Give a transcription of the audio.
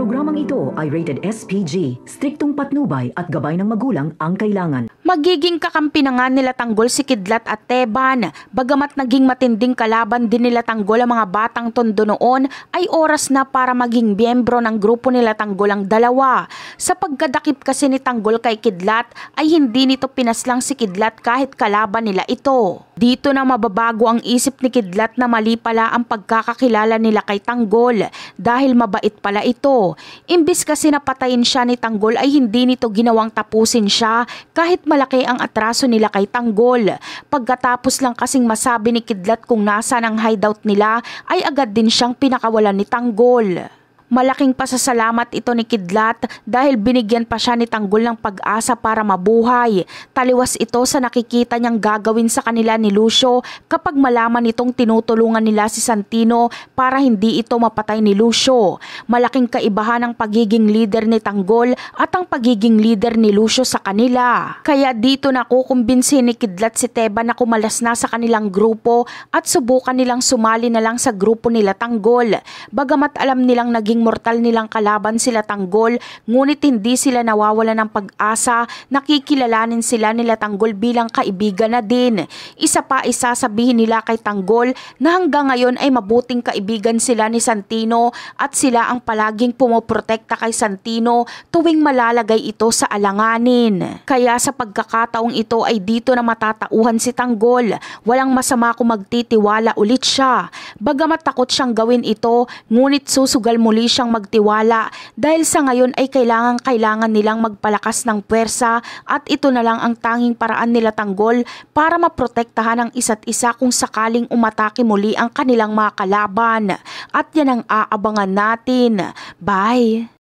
Programang ito ay rated SPG, striktong patnubay at gabay ng magulang ang kailangan. Magiging kakampi na nga nila Tanggol si Kidlat at Teban. Bagamat naging matinding kalaban din nila Tanggol ang mga batang tondo noon, ay oras na para maging miyembro ng grupo nila Tanggol ang dalawa. Sa pagkadakip kasi ni Tanggol kay Kidlat, ay hindi nito pinaslang si Kidlat kahit kalaban nila ito. Dito na mababago ang isip ni Kidlat na mali pala ang pagkakakilala nila kay Tanggol dahil mabait pala ito. Imbis kasi napatayin siya ni Tanggol ay hindi nito ginawang tapusin siya kahit malaki ang atraso nila kay Tanggol. Pagkatapos lang kasing masabi ni Kidlat kung nasaan ang hideout nila ay agad din siyang pinakawalan ni Tanggol. Malaking pasasalamat ito ni Kidlat dahil binigyan pa siya ni Tanggol ng pag-asa para mabuhay. Taliwas ito sa nakikita niyang gagawin sa kanila ni Lucio kapag malaman itong tinutulungan nila si Santino para hindi ito mapatay ni Lucio. Malaking kaibahan ang pagiging leader ni Tanggol at ang pagiging leader ni Lucio sa kanila. Kaya dito nakukumbinsi ni Kidlat si Teban na kumalas na sa kanilang grupo at subukan nilang sumali na lang sa grupo nila Tanggol. Bagamat alam nilang naging mortal nilang kalaban sila Tanggol, ngunit hindi sila nawawala ng pag-asa, nakikilalanin sila nila Tanggol bilang kaibigan na din. Isa pa isasabihin nila kay Tanggol na hanggang ngayon ay mabuting kaibigan sila ni Santino at sila ang palaging pumoprotekta kay Santino tuwing malalagay ito sa alanganin. Kaya sa pagkakataong ito ay dito na matatauhan si Tanggol. Walang masama kung magtitiwala ulit siya. Bagamat takot siyang gawin ito, ngunit susugal muli siyang magtiwala dahil sa ngayon ay kailangan nilang magpalakas ng puwersa at ito na lang ang tanging paraan nila Tanggol para maprotektahan ang isa't isa kung sakaling umatake muli ang kanilang mga kalaban. At yan ang aabangan natin. Bye!